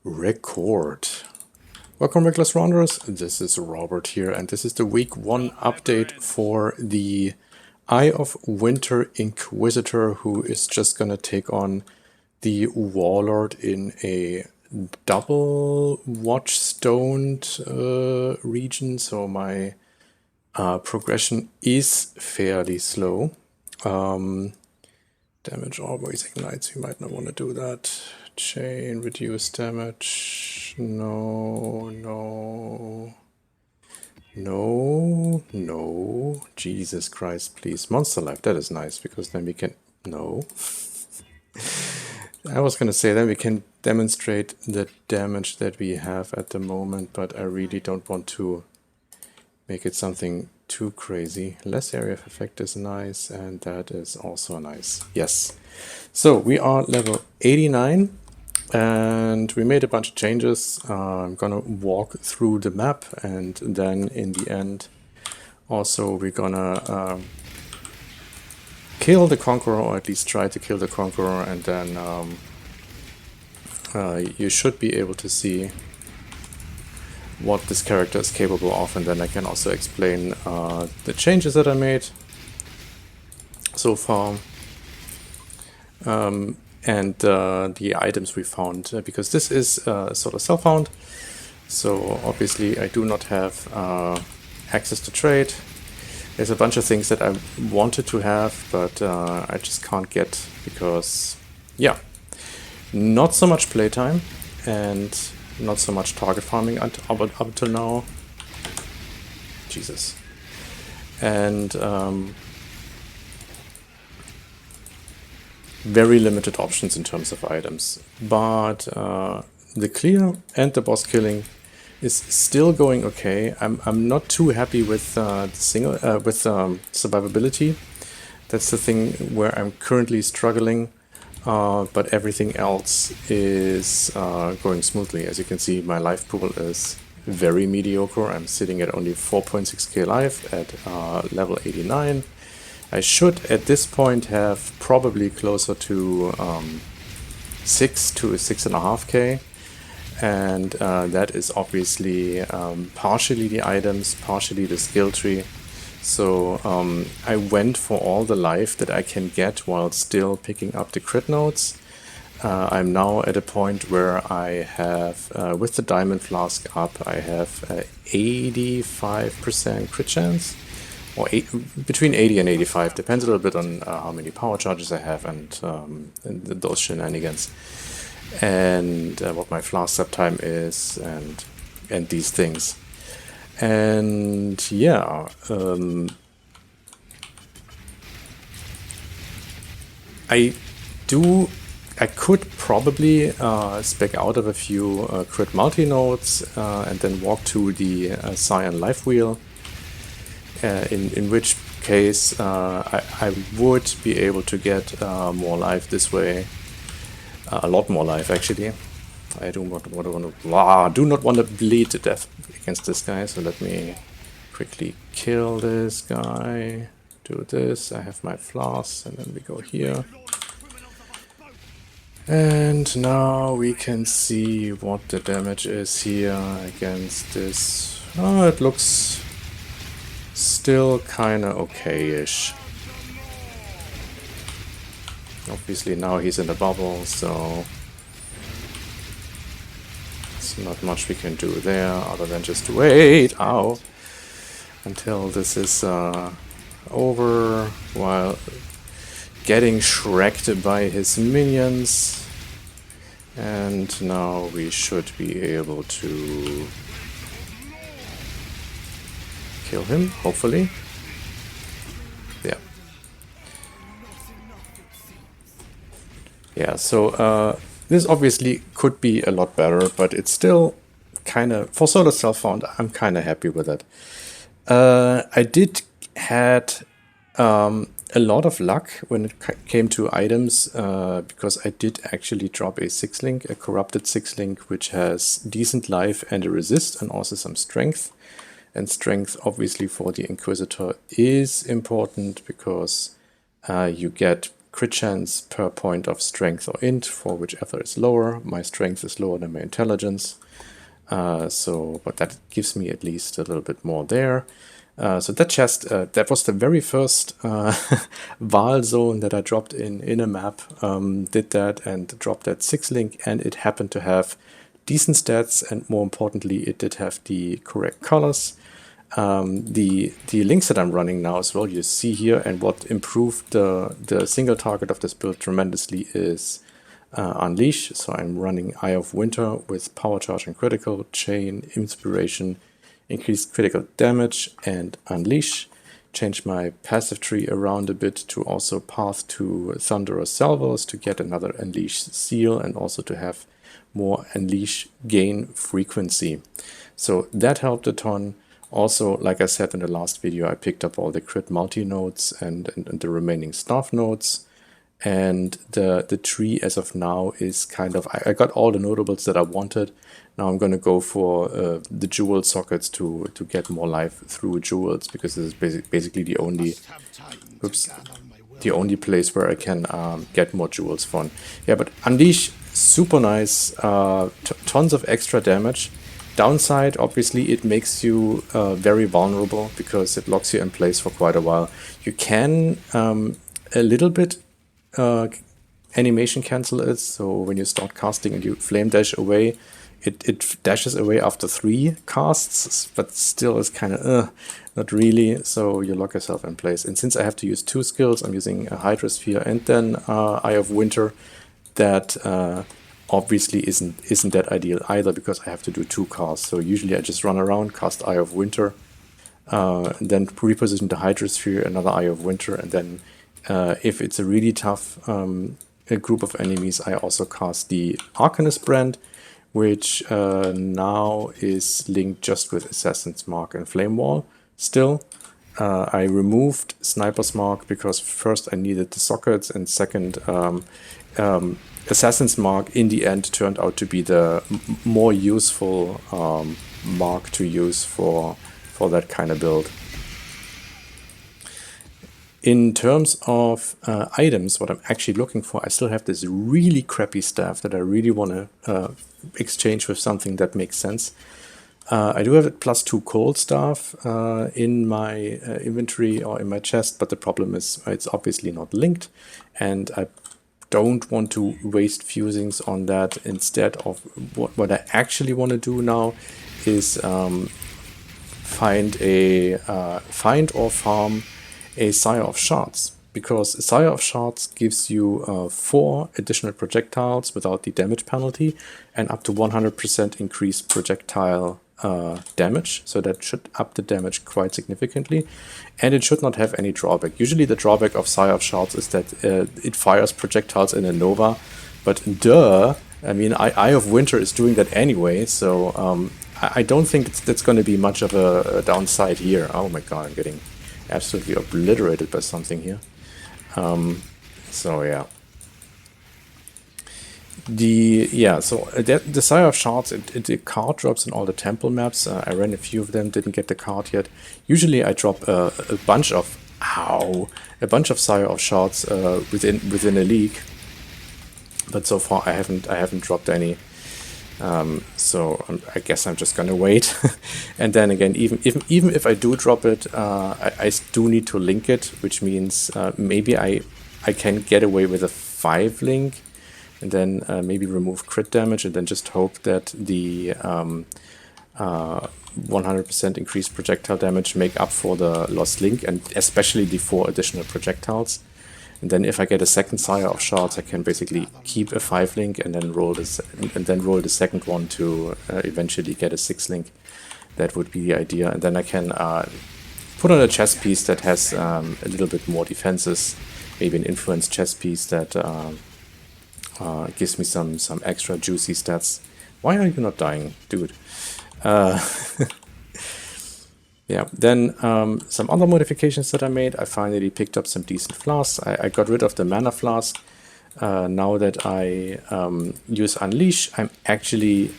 Record. Welcome, Reckless Wanderers. This is Robert here, and this is the week 1 update for the Eye of Winter Inquisitor, who is just gonna take on the Warlord in a double watch-stoned region, so my progression is fairly slow. Damage always ignites, you might not want to do that. Chain, reduce damage. No. Jesus Christ, please. Monster life, that is nice, because then we can... No. I was gonna say then we can demonstrate the damage that we have at the moment, but I really don't want to make it something too crazy. Less area of effect is nice, and that is also nice. Yes. So we are level 89, and we made a bunch of changes. I'm gonna walk through the map, and then in the end, also we're gonna kill the conqueror, or at least try to kill the conqueror, and then you should be able to see what this character is capable of, and then I can also explain the changes that I made so far, and the items we found, because this is sort of self-found, so obviously I do not have access to trade. There's a bunch of things that I wanted to have, but I just can't get, because, yeah, not so much playtime, and not so much target farming up until now. Jesus. And very limited options in terms of items. But the clear and the boss killing is still going okay. I'm not too happy with survivability. That's the thing where I'm currently struggling. But everything else is going smoothly. As you can see, my life pool is very mediocre. I'm sitting at only 4.6k life at level 89. I should at this point have probably closer to 6 to 6.5k, and that is obviously partially the items, partially the skill tree. So I went for all the life that I can get while still picking up the crit nodes. I'm now at a point where I have, with the diamond flask up, I have 85% crit chance, or between 80 and 85, depends a little bit on how many power charges I have and those shenanigans, and what my flask uptime is, and these things. And yeah, I could probably spec out of a few crit multi-nodes and then walk to the Cyan life wheel, in which case I would be able to get more life this way, a lot more life actually. I do not want to bleed to death against this guy, so let me quickly kill this guy. Do this. I have my flask, and then we go here. And now we can see what the damage is here against this. Oh, it looks still kinda okay-ish. Obviously now he's in the bubble, so not much we can do there other than just wait, until this is over, while getting shreked by his minions. And now we should be able to kill him, hopefully. Yeah, so this obviously could be a lot better, but it's still kind of, for solo self-found, I'm kind of happy with it. I did had a lot of luck when it came to items, because I did actually drop a 6-link, a corrupted 6-link, which has decent life and a resist, and also some strength. And strength, obviously, for the Inquisitor is important, because you get crit chance per point of strength or int, for whichever is lower. My strength is lower than my intelligence. But that gives me at least a little bit more there. So that chest, that was the very first Val zone that I dropped in a map. Did that and dropped that 6-link, and it happened to have decent stats, and more importantly, it did have the correct colors. The links that I'm running now as well, you see here, and what improved the single target of this build tremendously is Unleash. So I'm running Eye of Winter with Power Charge and Critical, Chain, Inspiration, Increased Critical Damage, and Unleash. Change my passive tree around a bit to also path to Thunderous Salvos to get another Unleash seal, and also to have more Unleash gain frequency. So that helped a ton. Also, like I said in the last video, I picked up all the crit multi-nodes and the remaining staff nodes. And the tree as of now is kind of, I got all the notables that I wanted. Now I'm going to go for the jewel sockets to get more life through jewels, because this is basically the only, the only place where I can get more jewels from. Yeah, but Unleash, super nice, tons of extra damage. Downside, obviously, it makes you very vulnerable because it locks you in place for quite a while. You can a little bit animation cancel it, so when you start casting and you flame dash away, it dashes away after 3 casts, but still it's kind of not really, so you lock yourself in place. And since I have to use 2 skills, I'm using a Hydrosphere and then Eye of Winter. That obviously isn't that ideal either, because I have to do 2 casts. So usually I just run around, cast Eye of Winter, then reposition the Hydrosphere, another Eye of Winter, and then if it's a really tough a group of enemies, I also cast the Arcanist brand, which now is linked just with Assassin's Mark and Flame Wall. Still, I removed Sniper's Mark because first I needed the sockets, and second, Assassin's Mark in the end turned out to be the more useful mark to use for that kind of build. In terms of items, what I'm actually looking for, I still have this really crappy staff that I really want to exchange with something that makes sense. I do have a +2 cold staff in my inventory or in my chest, but the problem is it's obviously not linked, and I don't want to waste fusings on that. Instead of what I actually want to do now is find or farm a Sire of Shards, because a Sire of Shards gives you 4 additional projectiles without the damage penalty and up to 100% increased projectile damage, so that should up the damage quite significantly, and it should not have any drawback. Usually the drawback of Sire of Shards is that it fires projectiles in a Nova, but I mean, Eye of Winter is doing that anyway, so I don't think that's going to be much of a downside here. Oh my god, I'm getting absolutely obliterated by something here. So yeah. The Sire of Shards, the card drops in all the temple maps. I ran a few of them, didn't get the card yet. Usually I drop a bunch of Sire of Shards within a league, but so far I haven't dropped any. So I guess I'm just gonna wait. And then again, even if I do drop it, I do need to link it, which means maybe I can get away with a 5 link, and then maybe remove crit damage, and then just hope that the 100% increased projectile damage make up for the lost link, and especially the 4 additional projectiles. And then if I get a second Sire of Shards, I can basically keep a 5 link and then roll this, and then roll the second one to eventually get a 6 link. That would be the idea. And then I can put on a chess piece that has a little bit more defenses, maybe an influence chess piece that gives me some extra juicy stats. Why are you not dying, dude? Yeah, then some other modifications that I made. I finally picked up some decent flasks. I got rid of the mana flask. Now that I use Unleash, I'm actually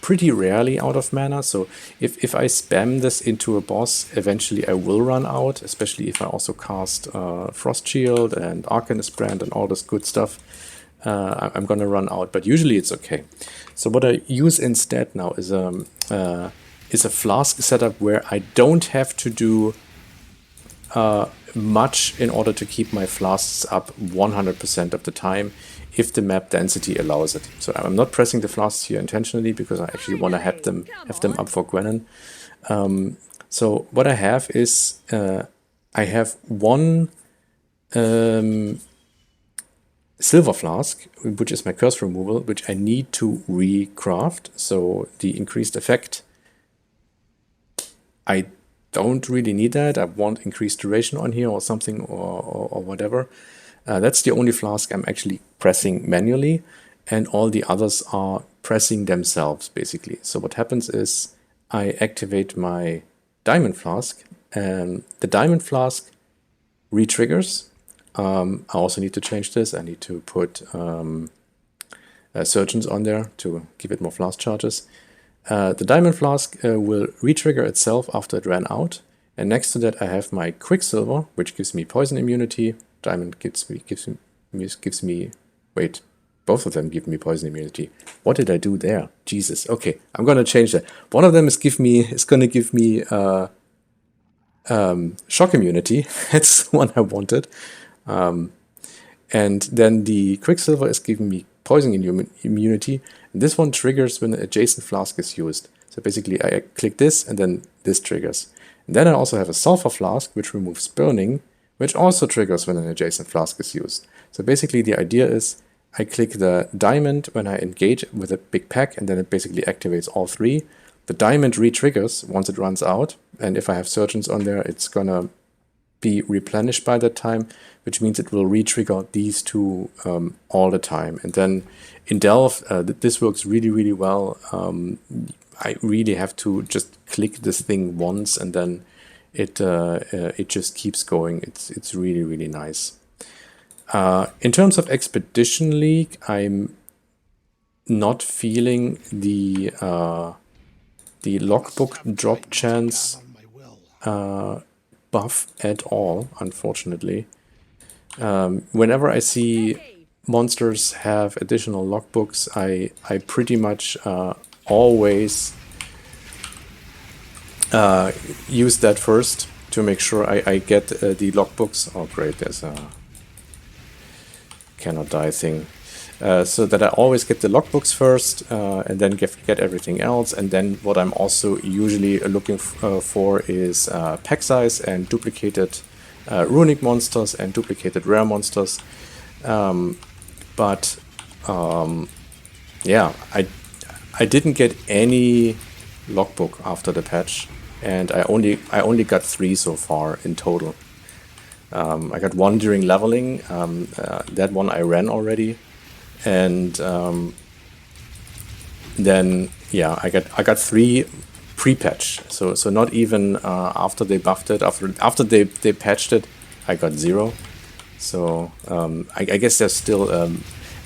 pretty rarely out of mana, so if I spam this into a boss, eventually I will run out, especially if I also cast Frost Shield and Arcanist Brand and all this good stuff. I'm gonna run out, but usually it's okay. So what I use instead now is a flask setup where I don't have to do much in order to keep my flasks up 100% of the time if the map density allows it. So I'm not pressing the flasks here intentionally because I actually want to have them up for Gwennen. So what I have is I have one silver flask, which is my curse removal, which I need to recraft. So the increased effect, I don't really need that. I want increased duration on here or something or whatever. That's the only flask I'm actually pressing manually, and all the others are pressing themselves basically. So what happens is I activate my diamond flask, and the diamond flask re-triggers. I also need to change this. I need to put surgeons on there to give it more flask charges. The diamond flask will re-trigger itself after it ran out, and next to that I have my quicksilver, which gives me poison immunity. Diamond gives me wait, both of them give me poison immunity. What did I do there? Jesus. Okay, I'm gonna change that. One of them is gonna give me shock immunity. That's the one I wanted. And then the quicksilver is giving me poison immunity. And this one triggers when an adjacent flask is used. So basically I click this and then this triggers. And then I also have a sulfur flask which removes burning, which also triggers when an adjacent flask is used. So basically the idea is I click the diamond when I engage with a big pack, and then it basically activates all three. The diamond re-triggers once it runs out, and if I have surgeons on there, it's gonna be replenished by that time, which means it will re-trigger these two all the time. And then in Delve, this works really, really well. I really have to just click this thing once, and then it just keeps going. It's really, really nice. In terms of Expedition League, I'm not feeling the logbook drop chance buff at all, unfortunately. Whenever I see monsters have additional logbooks, I pretty much always use that first to make sure I get the logbooks. Oh great, there's a cannot die thing. So that I always get the logbooks first, and then get everything else. And then what I'm also usually looking for is pack size and duplicated runic monsters and duplicated rare monsters. Yeah, I didn't get any logbook after the patch, and I only got 3 so far in total. I got 1 during leveling. That one I ran already. And then yeah, I got 3 pre-patch, so not even after they buffed it, after they patched it, I got 0. So I guess there's still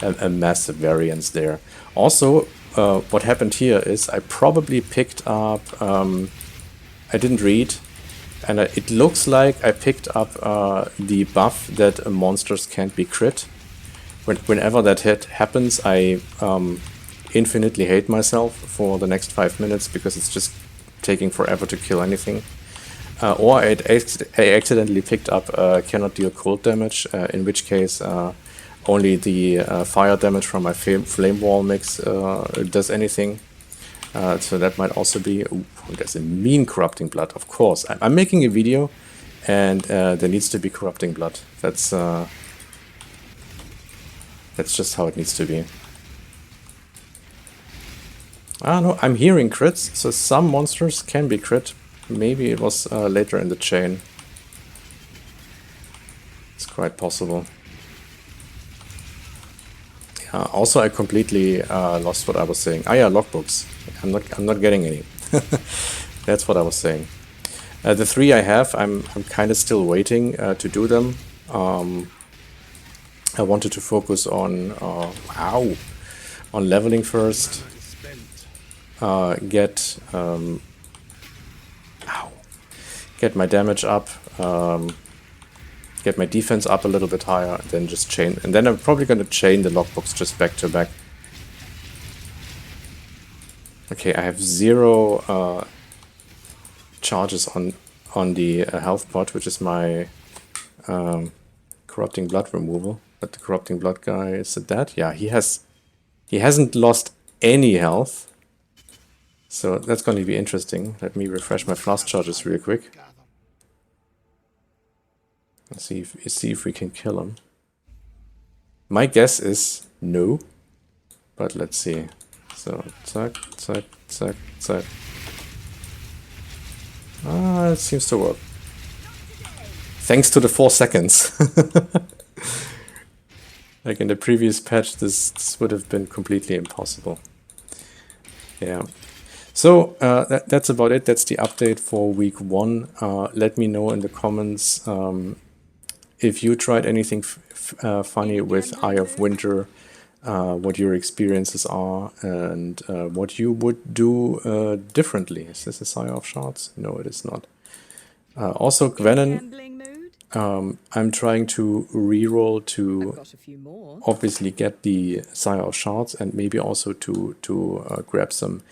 a massive variance there. Also, what happened here is I probably picked up, I didn't read, and it looks like I picked up the buff that monsters can't be crit. Whenever that hit happens, I infinitely hate myself for the next 5 minutes because it's just taking forever to kill anything. Or I accidentally picked up cannot deal cold damage, in which case only the fire damage from my flame wall mix does anything. So that might also be... Ooh, there's a mean corrupting blood, of course. I'm making a video and there needs to be corrupting blood. That's just how it needs to be. I don't know, I'm hearing crits, so some monsters can be crit. Maybe it was later in the chain. It's quite possible. Also, I completely lost what I was saying. Ah yeah, logbooks. I'm not getting any. That's what I was saying. The 3 I have, I'm kind of still waiting to do them. I wanted to focus on leveling first. get get my damage up, get my defense up a little bit higher, and then just chain. And then I'm probably going to chain the logbooks just back to back. Okay, I have 0 charges on the health pot, which is my corrupting blood removal. But the corrupting blood guy, is it that? Yeah, he hasn't lost any health. So that's going to be interesting. Let me refresh my flask charges real quick. Let's see if we can kill him. My guess is no, but let's see. So zack, zack, zack, zack. It seems to work. Thanks to the 4 seconds. Like in the previous patch, this would have been completely impossible. Yeah. So that's about it. That's the update for week 1. Let me know in the comments if you tried anything funny with Eye of Winter, what your experiences are, and what you would do differently. Is this a Sire of Shards? No, it is not. Also, Gwennen, I'm trying to reroll to obviously get the Sire of Shards and maybe also to grab some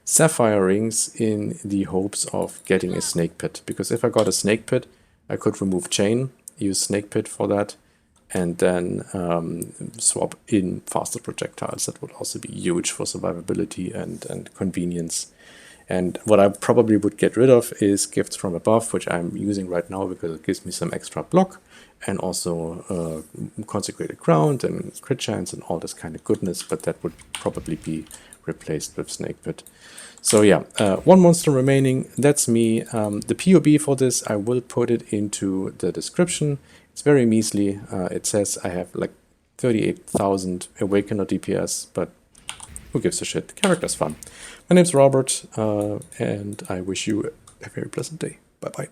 Sapphire rings in the hopes of getting a Snake Pit. Because if I got a Snake Pit, I could remove Chain, use Snake Pit for that, and then swap in faster projectiles. That would also be huge for survivability and convenience. And what I probably would get rid of is Gifts from Above, which I'm using right now because it gives me some extra block and also Consecrated Ground and crit chance and all this kind of goodness, but that would probably be replaced with Snake Pit. So yeah, 1 monster remaining, that's me. The POB for this, I will put it into the description. It's very measly. It says I have like 38,000 Awakener DPS, but who gives a shit? The character's fun. My name's Robert, and I wish you a very pleasant day. Bye-bye.